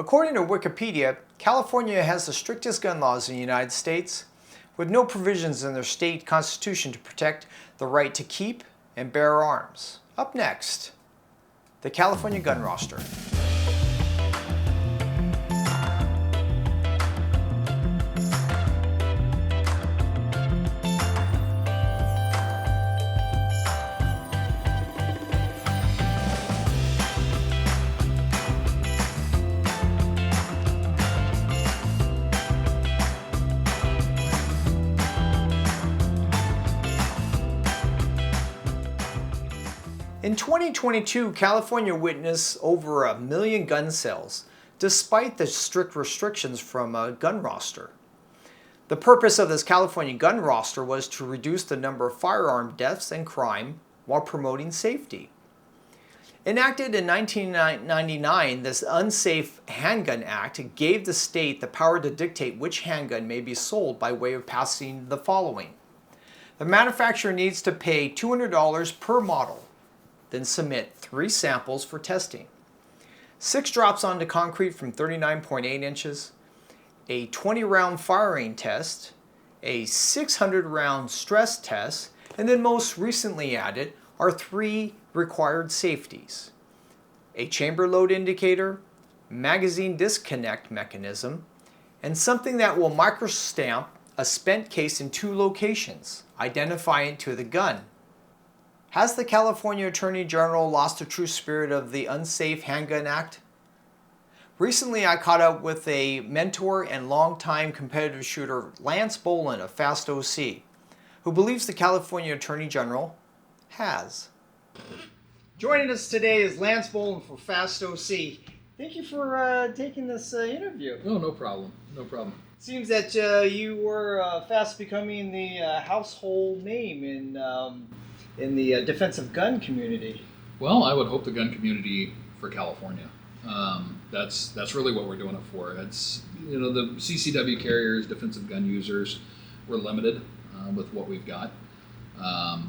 According to Wikipedia, California has the strictest gun laws in the United States, with no provisions in their state constitution to protect the right to keep and bear arms. Up next, the California gun roster. In 2022, California witnessed over 1 million gun sales, despite the strict restrictions from a gun roster. The purpose of this California gun roster was to reduce the number of firearm deaths and crime while promoting safety. Enacted in 1999, this Unsafe Handgun Act gave the state the power to dictate which handgun may be sold by way of passing the following. The manufacturer needs to pay $200 per model, then submit 3 samples for testing. 6 drops onto concrete from 39.8 inches, a 20-round firing test, a 600-round stress test, and then most recently added are 3 required safeties: a chamber load indicator, magazine disconnect mechanism, and something that will microstamp a spent case in 2 locations, identifying it to the gun. Has the California Attorney General lost the true spirit of the Unsafe Handgun Act? Recently, I caught up with a mentor and longtime competitive shooter, Lance Boland of Fast OC, who believes the California Attorney General has. Joining us today is Lance Boland for Fast OC. Thank you for taking this interview. Oh, no problem. No problem. Seems that you were fast becoming the household name in the defensive gun community. Well, I would hope the gun community for California. That's really what we're doing it for. It's, the CCW carriers, defensive gun users, we're limited with what we've got.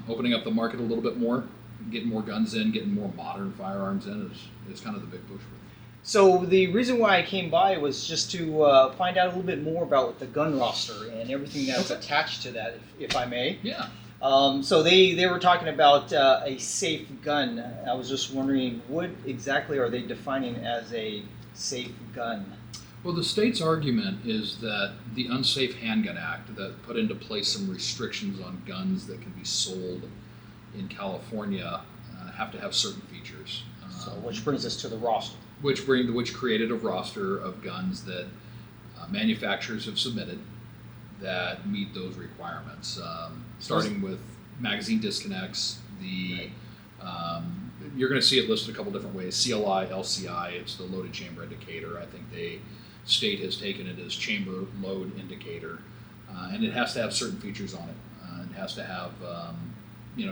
Opening up the market a little bit more, getting more guns in, getting more modern firearms in is kind of the big push for me. So the reason why I came by was just to find out a little bit more about the gun roster and everything that's attached to that, if I may. Yeah. So they were talking about a safe gun. I was just wondering, what exactly are they defining as a safe gun? Well, the state's argument is that the Unsafe Handgun Act that put into place some restrictions on guns that can be sold in California have to have certain features. So which brings us to the roster. Which created a roster of guns that manufacturers have submitted that meet those requirements, starting with magazine disconnects. You're going to see it listed a couple different ways: CLI, LCI. It's the loaded chamber indicator. I think the state has taken it as chamber load indicator, and it has to have certain features on it. It has to have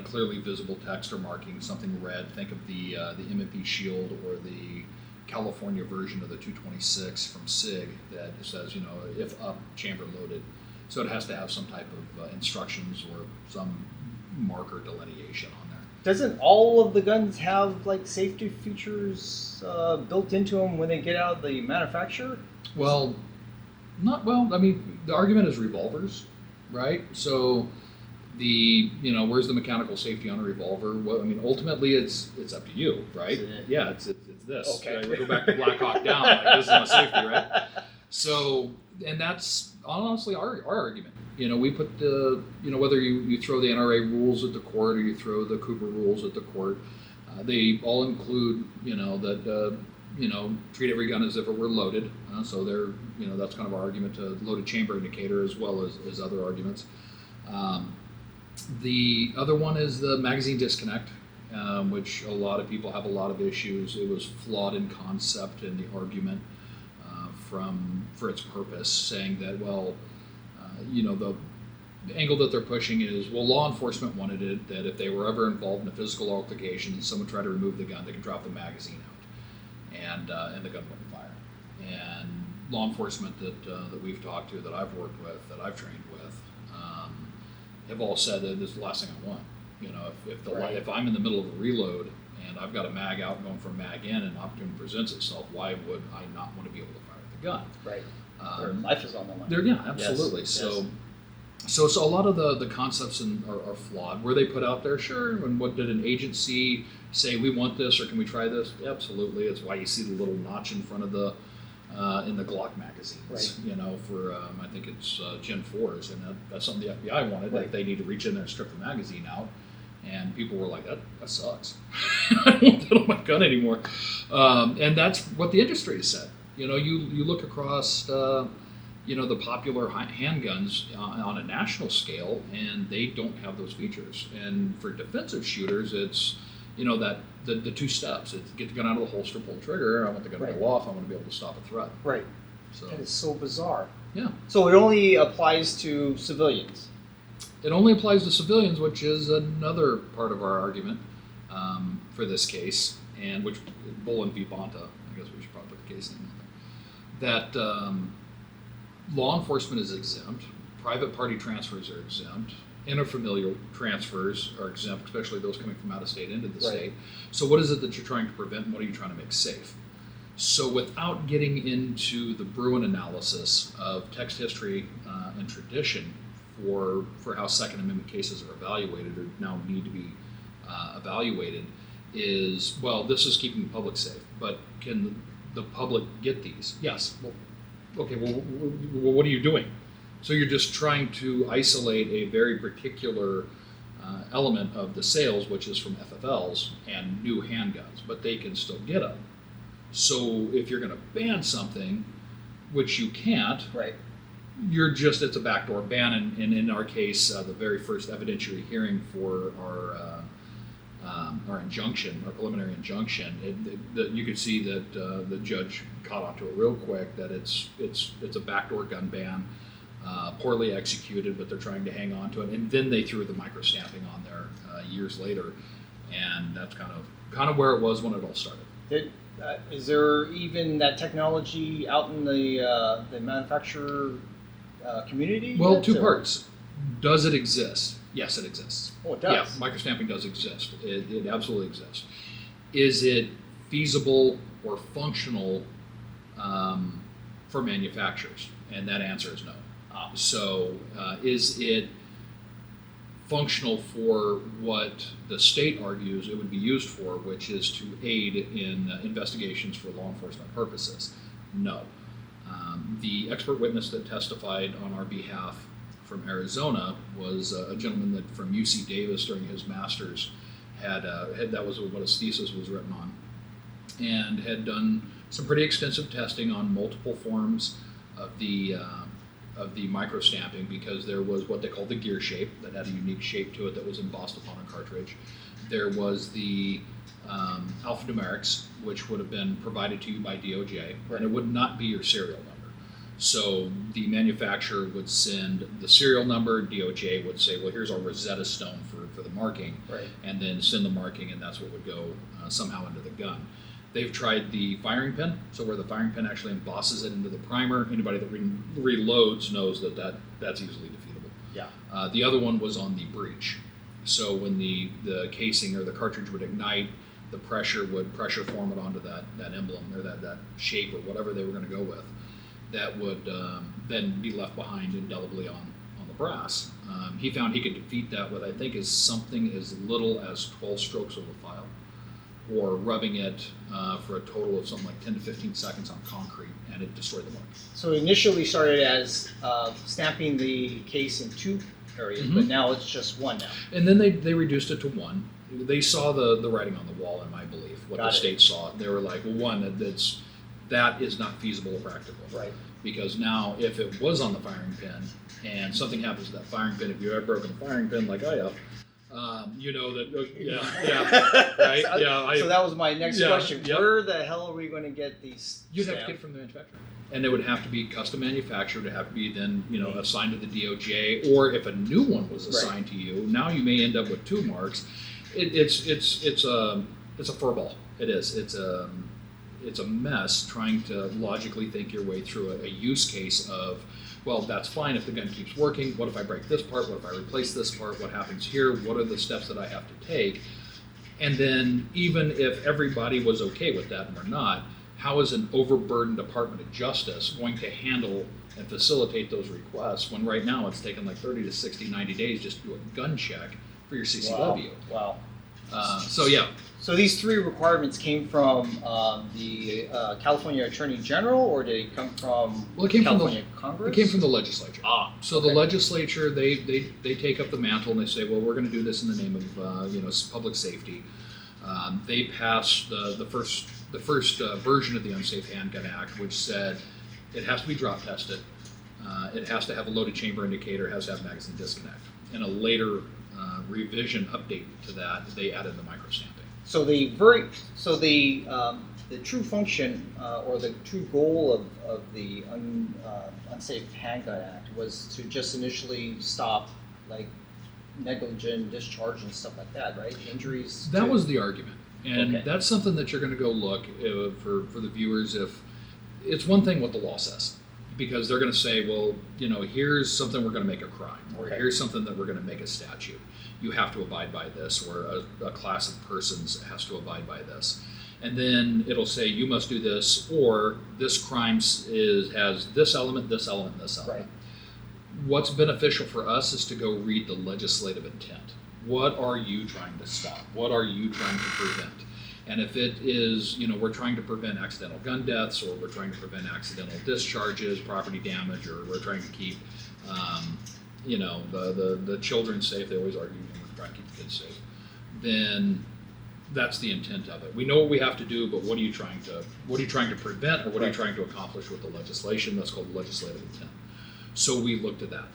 clearly visible text or marking, something red. Think of the M&P Shield or the California version of the 226 from SIG that says, if up, chamber loaded. So it has to have some type of instructions or some marker delineation on there. Doesn't all of the guns have safety features built into them when they get out of the manufacturer? Well, not well. I mean, the argument is revolvers, right? So where's the mechanical safety on a revolver? Well, I mean, ultimately it's up to you, right? Yeah, it's this. Okay. Right? We go back to Black Hawk Down. This is not safety, right? So, and that's honestly our argument. We put whether you throw the NRA rules at the court or you throw the Cooper rules at the court, they all include, that, treat every gun as if it were loaded. So they're, that's kind of our argument to loaded chamber indicator as well as other arguments. The other one is the magazine disconnect, which a lot of people have a lot of issues. It was flawed in concept in the argument for its purpose, saying that, the angle that they're pushing is, law enforcement wanted it that if they were ever involved in a physical altercation and someone tried to remove the gun, they could drop the magazine out and the gun wouldn't fire. And law enforcement that we've talked to, that I've worked with, that I've trained with, have all said that this is the last thing I want. If I'm in the middle of a reload and I've got a mag out going for a mag in and an opportunity presents itself, why would I not want to be able to the gun. Right. Their life is on the line. Yeah, absolutely. Yes. So a lot of the concepts are flawed. Were they put out there? Sure. And what did an agency say? We want this, or can we try this? Absolutely. It's why you see the little notch in front of the in the Glock magazines. Right. You know, for I think it's Gen 4s, and that's something the FBI wanted. Right. Like they need to reach in there and strip the magazine out. And people were like, that sucks. I don't want that on my gun anymore. And that's what the industry has said. You know, you look across, the popular handguns on a national scale, and they don't have those features. And for defensive shooters, it's, that the two steps. It's get the gun out of the holster, pull the trigger. I want the gun to go off. I want to be able to stop a threat. Right. So That is so bizarre. yeah. So it only applies to civilians. It only applies to civilians, which is another part of our argument for this case, and which Boland v. Bonta, I guess we should probably put the case name out there, that law enforcement is exempt, private party transfers are exempt, interfamilial transfers are exempt, especially those coming from out of state into the state. So what is it that you're trying to prevent, and what are you trying to make safe? So without getting into the Bruin analysis of text history and tradition for how Second Amendment cases are evaluated or now need to be evaluated is, well, this is keeping the public safe, but can the public get these? Yes. Well, okay, well, what are you doing? So you're just trying to isolate a very particular element of the sales, which is from FFLs and new handguns, but they can still get them. So if you're going to ban something, which you can't, Right. it's a backdoor ban. And in our case, the very first evidentiary hearing for our injunction, our preliminary injunction, you could see that the judge caught onto it real quick that it's a backdoor gun ban, poorly executed, but they're trying to hang on to it. And then they threw the micro stamping on there years later, and that's kind of where it was when it all started. Is there even that technology out in the manufacturer community? Well, yet, two or? parts. Does it exist? Yes, it exists. Oh, it does? Yeah, microstamping does exist. It absolutely exists. Is it feasible or functional for manufacturers? And that answer is no. So is it functional for what the state argues it would be used for, which is to aid in investigations for law enforcement purposes? No. The expert witness that testified on our behalf from Arizona was a gentleman that from UC Davis during his master's had that was what his thesis was written on, and had done some pretty extensive testing on multiple forms of the microstamping, because there was what they called the gear shape that had a unique shape to it that was embossed upon a cartridge. There was the alphanumerics, which would have been provided to you by DOJ, and it would not be your serial number. So the manufacturer would send the serial number, DOJ would say, well, here's our Rosetta Stone for the marking, and then send the marking, and that's what would go somehow into the gun. They've tried the firing pin, so where the firing pin actually embosses it into the primer. Anybody that reloads knows that's easily defeatable. Yeah. The other one was on the breech. So when the casing or the cartridge would ignite, the pressure would pressure form it onto that emblem or that shape or whatever they were going to go with. That would then be left behind indelibly on the brass. He found he could defeat that with, I think, is something as little as 12 strokes of a file, or rubbing it for a total of something like 10 to 15 seconds on concrete, and it destroyed the mark. So initially started as stamping the case in two areas, but now it's just one now. And then they reduced it to one. They saw the writing on the wall, in my belief, what the state saw. They were like, well, one, that is not feasible or practical. Right. Because now, if it was on the firing pin and something happens to that firing pin, if you've ever broken a firing pin like I have, you know that, right? So that was my next question. Where the hell are we going to get these? You'd have to get from the manufacturer. And it would have to be custom manufactured, to have to be then, assigned to the DOJ, or if a new one was assigned to you, now you may end up with two marks. It's a furball. It is. It's a mess trying to logically think your way through a use case of, well, that's fine if the gun keeps working. What if I break this part? What if I replace this part? What happens here? What are the steps that I have to take? And then even if everybody was okay with that and we're not, how is an overburdened Department of Justice going to handle and facilitate those requests when right now it's taken like 30 to 60, 90 days just to do a gun check for your CCW. Wow. So yeah. So these 3 requirements came from the California Attorney General, or did it come from California Congress? It came from the legislature. So okay. the legislature, they take up the mantle and they say, well, we're going to do this in the name of public safety. They passed the first version of the Unsafe Handgun Act, which said it has to be drop tested, it has to have a loaded chamber indicator, it has to have magazine disconnect. In a later revision update to that, they added the microstamping. So the true function or the true goal of the Unsafe Handgun Act was to just initially stop like negligent discharge and stuff like that, right? Injuries. That was the argument, and okay. that's something that you're going to go look for the viewers. If it's one thing what the law says, because they're going to say, well, here's something we're going to make a crime, or okay. here's something that we're going to make a statute. You have to abide by this, or a class of persons has to abide by this. And then it'll say you must do this, or this crime has this element, this element, this element. Right. What's beneficial for us is to go read the legislative intent. What are you trying to stop? What are you trying to prevent? And if it is, we're trying to prevent accidental gun deaths, or we're trying to prevent accidental discharges, property damage, or we're trying to keep, the children safe. They always argue we're trying to keep the kids safe. Then that's the intent of it. We know what we have to do, but what are you trying to prevent, or what are you trying to accomplish with the legislation? That's called legislative intent. So we looked at that.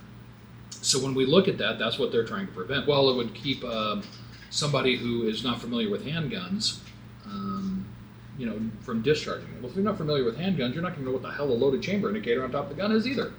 So when we look at that, that's what they're trying to prevent. Well, it would keep somebody who is not familiar with handguns, from discharging it. Well, if you're not familiar with handguns, you're not going to know what the hell a loaded chamber indicator on top of the gun is either.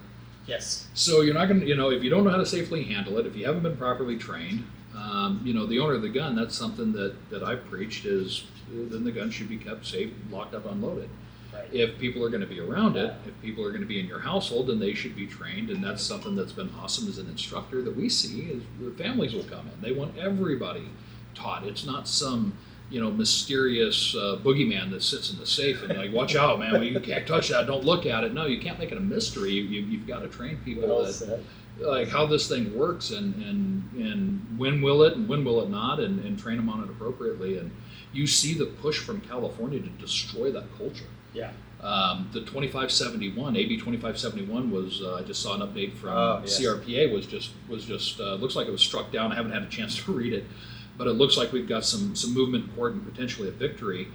Yes. So you're not going to, if you don't know how to safely handle it, if you haven't been properly trained, the owner of the gun, that's something that I've preached is then the gun should be kept safe, locked up, unloaded. Right. If people are going to be around it, if people are going to be in your household, then they should be trained, and that's something that's been awesome as an instructor that we see is the families will come in. They want everybody taught. It's not some mysterious boogeyman that sits in the safe and like, watch out, man, you can't touch that, don't look at it. No, you can't make it a mystery. You've got to train people like how this thing works and when will it and when will it not, and train them on it appropriately. And you see the push from California to destroy that culture. Yeah. The 2571, AB 2571 was, I just saw an update from yes. CRPA was just looks like it was struck down. I haven't had a chance to read it, but it looks like we've got some movement toward and potentially a victory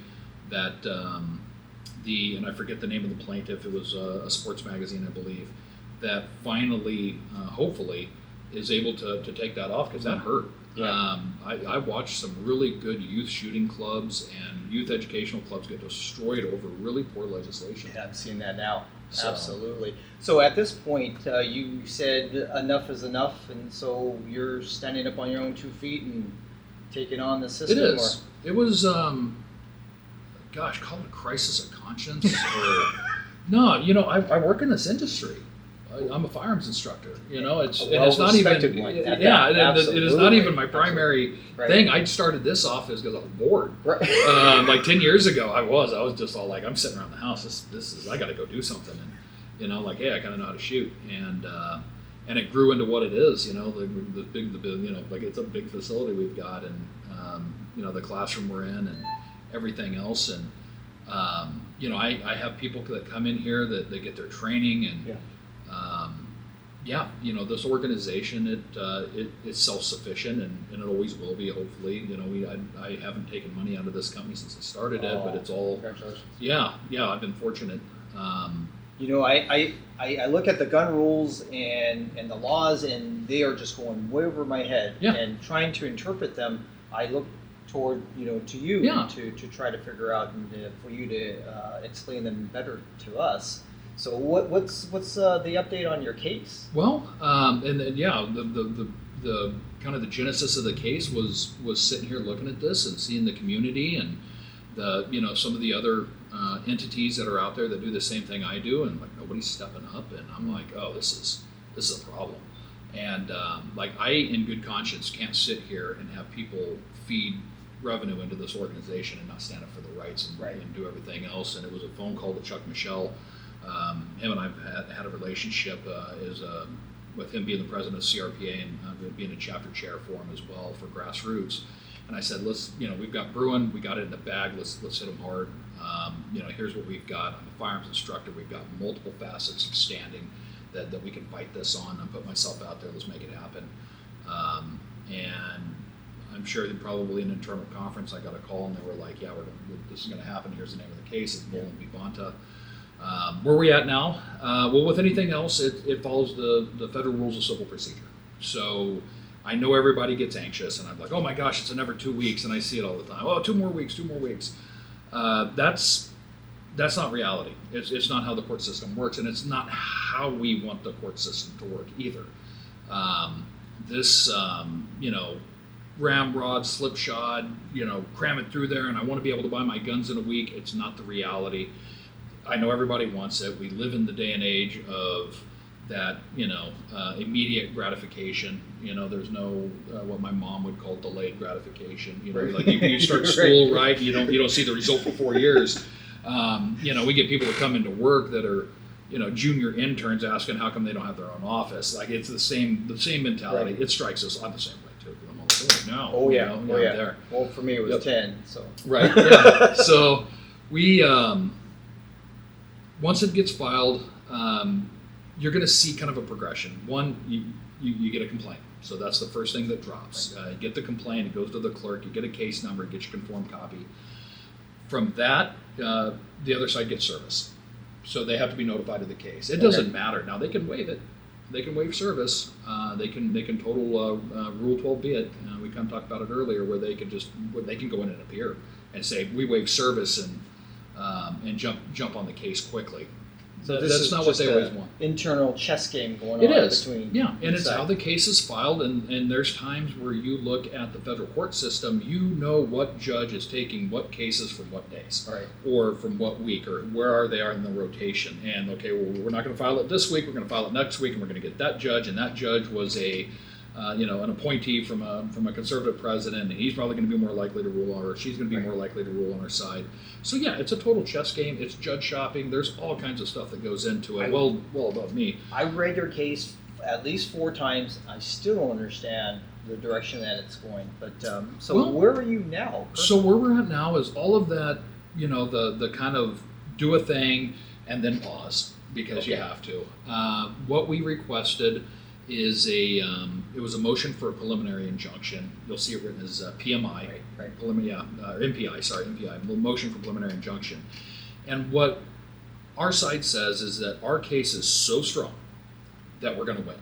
that and I forget the name of the plaintiff, it was a sports magazine, I believe, that finally, hopefully, is able to take that off because that hurt. Yeah. I watched some really good youth shooting clubs and youth educational clubs get destroyed over really poor legislation. Yeah, I'm seeing that now. So. Absolutely. So at this point, you said enough is enough, and so you're standing up on your own 2 feet and taking on the system? It is. It was, call it a crisis of conscience. Or, no, I work in this industry. I'm a firearms instructor. It's not even. It is not even my primary thing. I started this off as because I was bored. Right. Like 10 years ago, I was just all like, I'm sitting around the house. This is I got to go do something, and like, hey, I kind of know how to shoot, and it grew into what it is. The big, like it's a big facility we've got, and the classroom we're in, and everything else, and I have people that come in here that they get their training and. Yeah. This organization, it's self-sufficient, and it always will be, hopefully. I haven't taken money out of this company since I started it, but it's all. Congratulations. Yeah, I've been fortunate. I look at the gun rules and the laws, and they are just going way over my head. Yeah. And trying to interpret them, I look toward to you to try to figure out and for you to explain them better to us. So what's the update on your case? Well, the kind of the genesis of the case was sitting here looking at this and seeing the community and the some of the other entities that are out there that do the same thing I do, and like nobody's stepping up, and I'm like, oh, this is a problem, and I in good conscience can't sit here and have people feed revenue into this organization and not stand up for the rights and, Right. and do everything else. And it was a phone call to Chuck Michelle. Him and I've had a relationship with him being the president of CRPA and being a chapter chair for him as well for grassroots. And I said, we've got Bruin, we got it in the bag, let's hit them hard. Here's what we've got. I'm a firearms instructor. We've got multiple facets of standing that we can fight this on. I put myself out there. Let's make it happen. And I'm sure that probably in an internal conference, I got a call and they were like, this is going to happen. Here's the name of the case. It's Boland v. Bonta. Where are we at now? Well, with anything else, it follows the federal rules of civil procedure. So I know everybody gets anxious, and I'm like, oh my gosh, it's another 2 weeks, and I see it all the time. Oh, 2 more weeks. That's not reality. It's not how the court system works, and it's not how we want the court system to work either. Ramrod, slipshod, cram it through there, and I want to be able to buy my guns in a week. It's not the reality. I know everybody wants it. We live in the day and age of that, immediate gratification. There's no what my mom would call delayed gratification. Like you start school, right? You don't see the result for 4 years. We get people that come into work that are, junior interns asking how come they don't have their own office. Like it's the same mentality. Right. It strikes us. I'm the same way too. I'm like, no. Oh yeah. There. Well, for me it was 10. So. Right. Yeah. So we. Once it gets filed, you're going to see kind of a progression. One, you get a complaint. So that's the first thing that drops. You get the complaint, it goes to the clerk, you get a case number, get your conformed copy. From that, the other side gets service. So they have to be notified of the case. It doesn't matter. Now they can waive it. They can waive service. They can total Rule 12 be it. We kind of talked about it earlier, where they can go in and appear and say we waive service and jump on the case quickly. So that's not what they always want. Internal chess game going It on is. between. Yeah, and it's how the case is filed, and there's times where you look at the federal court system, what judge is taking what cases from what days, right, or from what week, or where they are in the rotation. And we're not going to file it this week. We're going to file it next week, and we're going to get that judge. And that judge was an appointee from a conservative president, and he's probably going to be more likely to rule on, or she's going to be more likely to rule on our side. So yeah, it's a total chess game. It's judge shopping. There's all kinds of stuff that goes into it. Well above me. I read your case at least 4 times. I still don't understand the direction that it's going. But where are you now? So where we're at now is all of that. The kind of do a thing and then pause because you have to. What we requested is it was a motion for a preliminary injunction. You'll see it written as PMI, right. MPI, motion for preliminary injunction. And what our side says is that our case is so strong that we're going to win.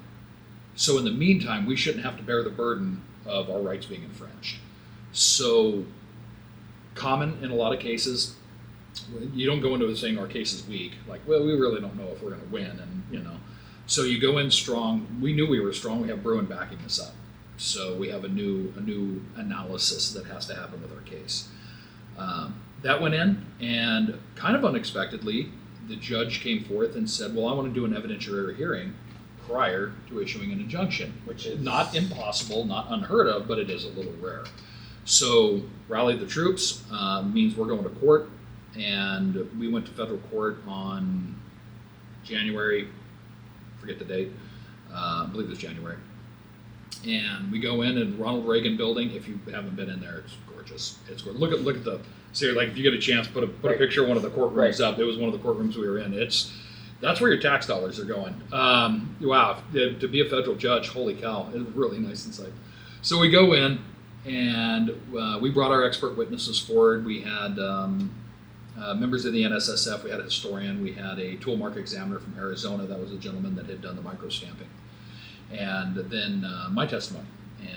So in the meantime, we shouldn't have to bear the burden of our rights being infringed. So common in a lot of cases, you don't go into saying our case is weak. Like, well, we really don't know if we're going to win, and So you go in strong. We knew we were strong. We have Bruin backing us up. So we have a new analysis that has to happen with our case. That went in, and kind of unexpectedly, the judge came forth and said, well, I want to do an evidentiary hearing prior to issuing an injunction. Which is not impossible, not unheard of, but it is a little rare. So rallied the troops, means we're going to court, and we went to federal court on January, forget the date, I believe it was January. And we go in Ronald Reagan building. If you haven't been in there, it's gorgeous. It's gorgeous. Look at the, like if you get a chance, put a picture of one of the courtrooms up. It was one of the courtrooms we were in. That's where your tax dollars are going. Wow, to be a federal judge, holy cow, it's really nice inside. So we go in, and we brought our expert witnesses forward. We had members of the NSSF, we had a historian, we had a tool mark examiner from Arizona. That was a gentleman that had done the micro stamping. And then my testimony.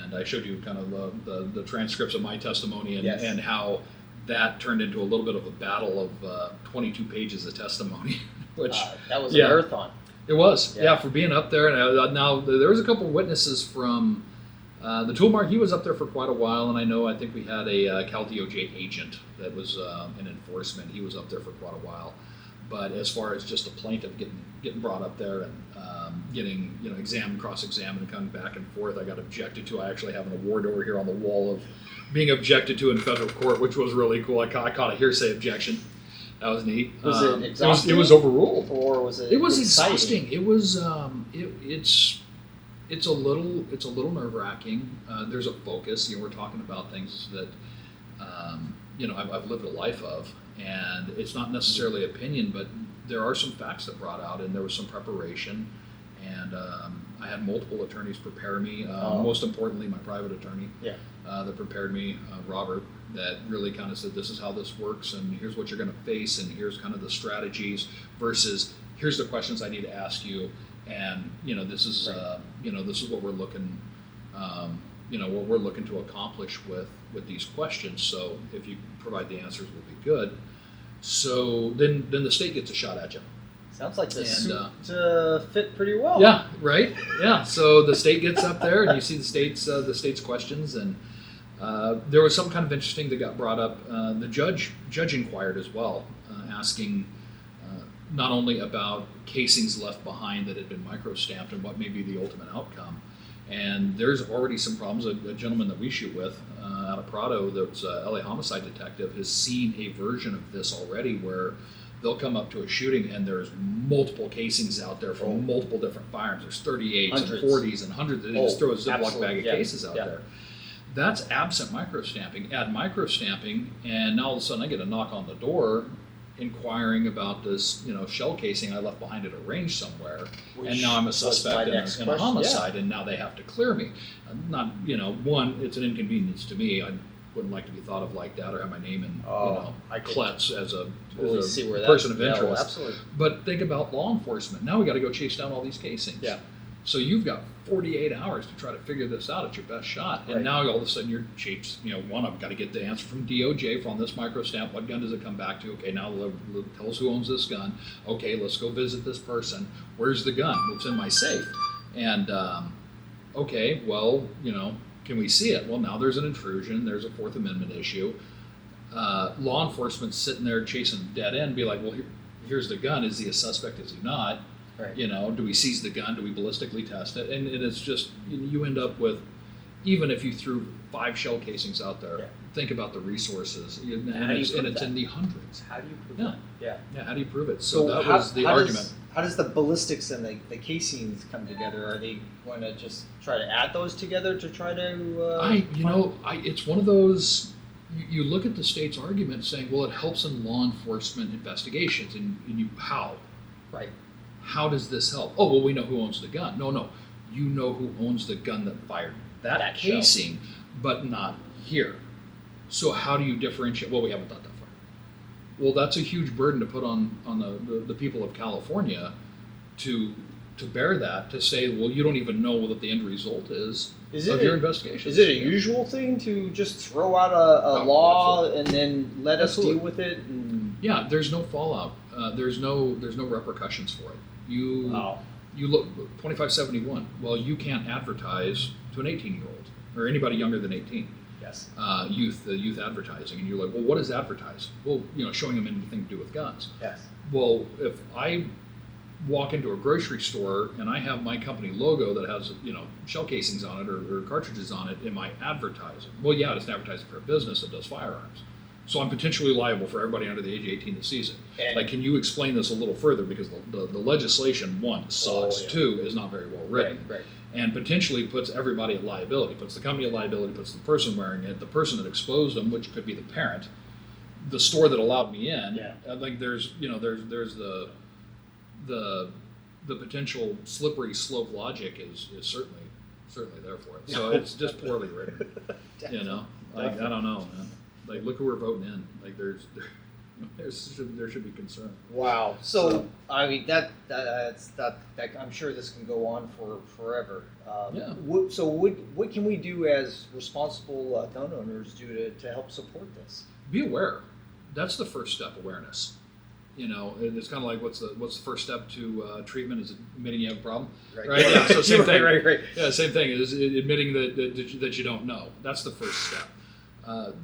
And I showed you kind of the transcripts of my testimony and how that turned into a little bit of a battle of 22 pages of testimony. Which that was a marathon. It was, for being up there. And now there was a couple of witnesses from the tool mark. He was up there for quite a while, and I think we had a Cal DOJ agent that was in enforcement. He was up there for quite a while. But as far as just a plaintiff getting brought up there, and getting examined, cross-examined, and coming back and forth. I got objected to. I actually have an award over here on the wall of being objected to in federal court, which was really cool. I caught a hearsay objection. That was neat. Was it exhausting? It was overruled. Or was it? It was exciting? exhausting. It was. It's a little nerve-wracking. There's a focus. We're talking about things that I've lived a life of, and it's not necessarily opinion, but there are some facts that brought out, and there was some preparation, and I had multiple attorneys prepare me. Most importantly, my private attorney. Yeah. That prepared me, Robert, that really kind of said, this is how this works, and here's what you're going to face, and here's kind of the strategies versus here's the questions I need to ask you, and this is this is what we're looking what we're looking to accomplish with these questions. So if you provide the answers, we'll be good. So then the state gets a shot at you. Sounds like the suit fit pretty well. Yeah, right. Yeah. So the state gets up there, and you see the state's questions, and there was some kind of interesting that got brought up. The judge inquired as well, asking not only about casings left behind that had been microstamped and what may be the ultimate outcome. And there's already some problems. A gentleman that we shoot with out of Prado, that's a LA homicide detective, has seen a version of this already where they'll come up to a shooting and there's multiple casings out there from multiple different firearms. There's 38s Hundreds. and 40s and hundreds. They just throw a Ziploc absolutely. bag of cases out there. That's absent microstamping. Add microstamping, and now all of a sudden I get a knock on the door inquiring about this, shell casing I left behind at a range somewhere, and now I'm a suspect in a homicide, and now they have to clear me. Not, one, it's an inconvenience to me. I wouldn't like to be thought of like that or have my name in, Klutz as a person of interest. Absolutely. But think about law enforcement. Now we got to go chase down all these casings. Yeah. So you've got 48 hours to try to figure this out at your best shot. And now all of a sudden you're chased, one, I've got to get the answer from DOJ on this microstamp. What gun does it come back to? Okay, now tell us who owns this gun. Okay, let's go visit this person. Where's the gun? Well, it's in my safe. And, okay, well, can we see it? Well, now there's an intrusion. There's a Fourth Amendment issue. Law enforcement's sitting there chasing dead end, be like, well, here's the gun. Is he a suspect? Is he not? Right. Do we seize the gun? Do we ballistically test it? And it's just, you end up with, even if you threw 5 shell casings out there, think about the resources. And it's in the hundreds. How do you prove that? Yeah, how do you prove it? So that was the argument. How does the ballistics and the casings come together? Are they going to just try to add those together to try to... it's one of those, you look at the state's argument saying, well, it helps in law enforcement investigations, and how? Right. How does this help? Oh, well, we know who owns the gun. No. You know who owns the gun that fired that casing, but not here. So how do you differentiate? Well, we haven't thought that far. Well, that's a huge burden to put on the people of California to bear that, to say, well, you don't even know what the end result is of your investigation. Is it a usual thing to just throw out a law and then let us deal with it? Yeah, there's no fallout. There's no repercussions for it. You look 2571. Well, you can't advertise to an 18-year-old or anybody younger than 18. Yes. Youth advertising, and you're like, well, what is advertise? Well, showing them anything to do with guns. Yes. Well, if I walk into a grocery store and I have my company logo that has shell casings on it or cartridges on it, am I advertising? Well, yeah, it's advertising for a business that does firearms. So I'm potentially liable for everybody under the age of 18 that sees it. Can you explain this a little further? Because the legislation, one, sucks. Two, is not very well written. Right. And potentially puts everybody at liability. Puts the company at liability, puts the person wearing it, the person that exposed them, which could be the parent, the store that allowed me in. Yeah. I think there's the potential slippery slope logic is certainly there for it. So it's just poorly written. I don't know, man. Like, look who we're voting in. Like, there should be concern. Wow. So I mean that I'm sure this can go on for forever. What can we do as responsible gun owners do to help support this? Be aware. That's the first step. Awareness. It's kind of like what's the first step to treatment? Is admitting you have a problem, right? Yeah. So same thing. Right. Yeah, same thing is admitting that you don't know. That's the first step.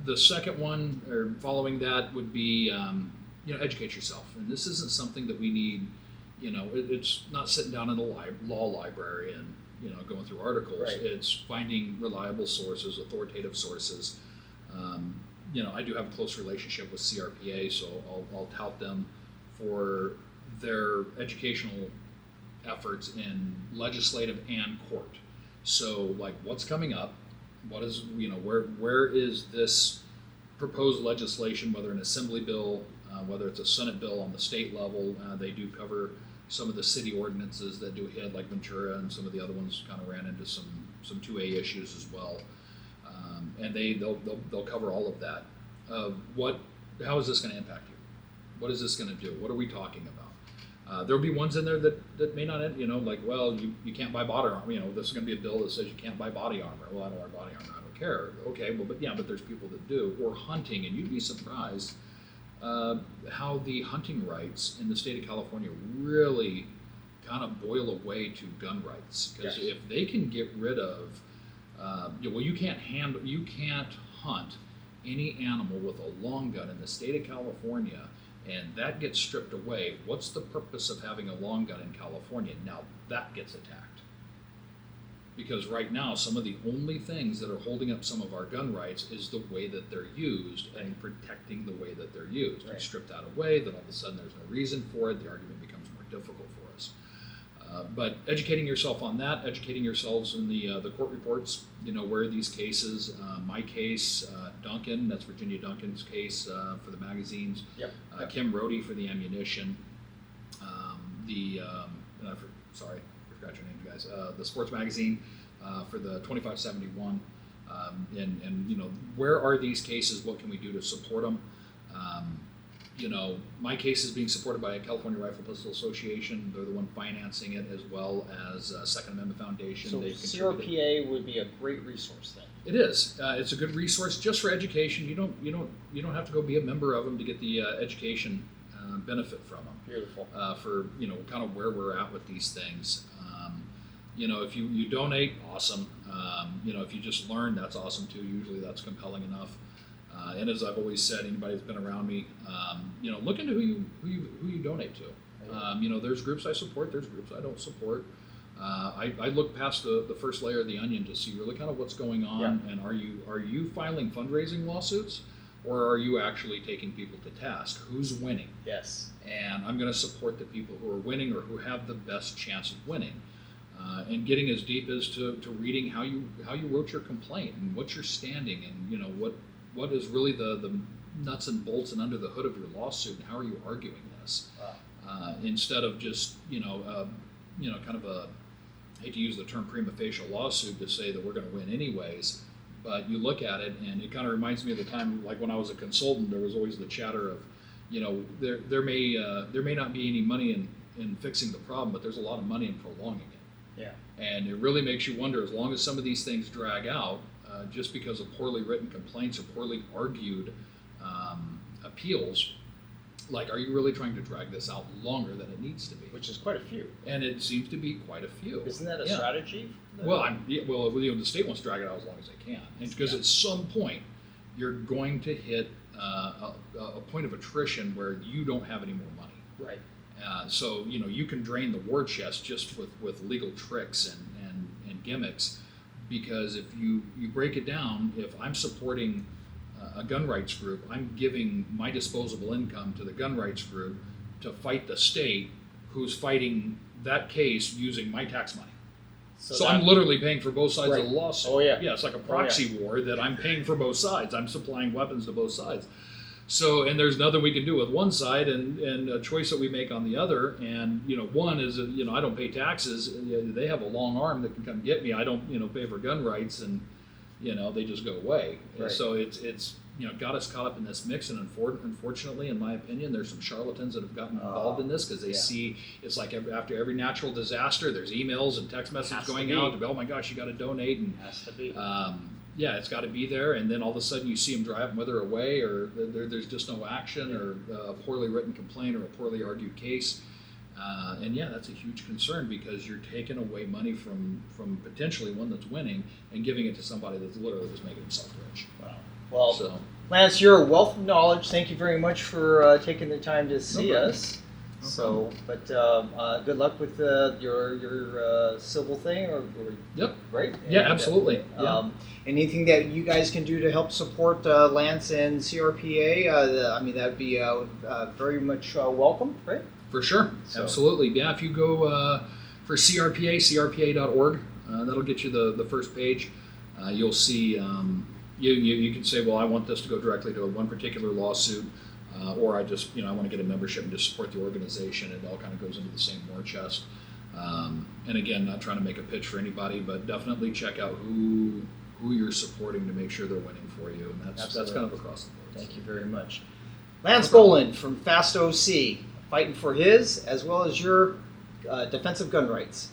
The second one, or following that, would be educate yourself. And this isn't something that we need It's not sitting down in the law library and going through articles. Right. It's finding reliable sources, authoritative sources. I do have a close relationship with CRPA, so I'll tout them for their educational efforts in legislative and court. So, like, what's coming up? What is, where is this proposed legislation, whether an assembly bill, whether it's a Senate bill on the state level? They do cover some of the city ordinances that do hit, like Ventura, and some of the other ones kind of ran into some 2A issues as well. And they'll cover all of that. How is this going to impact you? What is this going to do? What are we talking about? There'll be ones in there that may not, like, well, you can't buy body armor. This is going to be a bill that says you can't buy body armor. Well, I don't wear body armor. I don't care. Okay, well, but there's people that do. Or hunting, and you'd be surprised how the hunting rights in the state of California really kind of boil away to gun rights. Because Yes. if they can get rid of, you can't hunt any animal with a long gun in the state of California, and that gets stripped away. What's the purpose of having a long gun in California? Now that gets attacked. Because right now, some of the only things that are holding up some of our gun rights is the way that they're used and protecting the way that they're used. Right. You strip that away, then all of a sudden there's no reason for it. The argument becomes more difficult for us. But educating yourself on that, educating yourselves in the court reports, where are these cases? My case, Duncan, that's Virginia Duncan's case for the magazines. Yep. Kim Rohde for the ammunition. Sorry, I forgot your name, guys. The sports magazine for the 2571. And where are these cases? What can we do to support them? My case is being supported by a California Rifle Pistol Association. They're the one financing it, as well as Second Amendment Foundation. So They've contributed. CRPA would be a great resource then. It is. It's a good resource just for education. You don't have to go be a member of them to get the education benefit from them. Beautiful. For kind of where we're at with these things. If you donate, awesome. If you just learn, that's awesome too. Usually that's compelling enough. And as I've always said, anybody that's been around me, look into who you donate to. There's groups I support, there's groups I don't support. I look past the first layer of the onion to see really kind of what's going on, and are you filing fundraising lawsuits, or are you actually taking people to task? Who's winning? Yes. And I'm going to support the people who are winning or who have the best chance of winning. And getting as deep as to reading how you wrote your complaint and what you're standing and what is really the nuts and bolts and under the hood of your lawsuit, and how are you arguing this? Wow. Instead of just kind of a, I hate to use the term prima facie lawsuit to say that we're going to win anyways, but you look at it and it kind of reminds me of the time, like when I was a consultant, there was always the chatter of, there may not be any money in fixing the problem, but there's a lot of money in prolonging it. Yeah. And it really makes you wonder, as long as some of these things drag out, just because of poorly written complaints or poorly argued appeals, like, are you really trying to drag this out longer than it needs to be? Which is quite a few. And it seems to be quite a few. Isn't that a Yeah. strategy? Well, the state wants to drag it out as long as they can, because at some point you're going to hit a point of attrition where you don't have any more money. Right. So you can drain the war chest just with legal tricks and gimmicks, because if you break it down, if I'm supporting a gun rights group, I'm giving my disposable income to the gun rights group to fight the state who's fighting that case using my tax money. So I'm literally paying for both sides Right. of the lawsuit. Oh, yeah. Yeah, it's like a proxy war that I'm paying for both sides. I'm supplying weapons to both sides. So, and there's nothing we can do with one side and a choice that we make on the other. And, one is, I don't pay taxes. They have a long arm that can come get me. I don't, pay for gun rights, and, they just go away. Right. So it's got us caught up in this mix. And unfortunately, in my opinion, there's some charlatans that have gotten involved in this, because they see it's like after every natural disaster, there's emails and text messages going out. Oh my gosh, you got to donate. And Has to be. yeah, it's got to be there, and then all of a sudden you see them drive and wither away, or there's just no action, or a poorly written complaint, or a poorly argued case. And yeah, that's a huge concern, because you're taking away money from potentially one that's winning and giving it to somebody that's literally just making himself rich. Wow. Well, So, Lance, you're a wealth of knowledge. Thank you very much for taking the time to see problem. us. So, but good luck with your civil thing, or Yep. right? Yeah, And, absolutely. Yeah. anything that you guys can do to help support Lance and CRPA, I mean, that'd be very much welcome, right? For sure. So- Absolutely. Yeah, if you go for CRPA, crpa.org, that'll get you the first page. You'll see, you can say, well, I want this to go directly to one particular lawsuit, or I just, I want to get a membership and just support the organization. It all kind of goes into the same war chest. And again, not trying to make a pitch for anybody, but definitely check out who you're supporting to make sure they're winning for you. And that's kind of across the board. Thank you very much. Lance Boland from Fast OC, fighting for his as well as your defensive gun rights.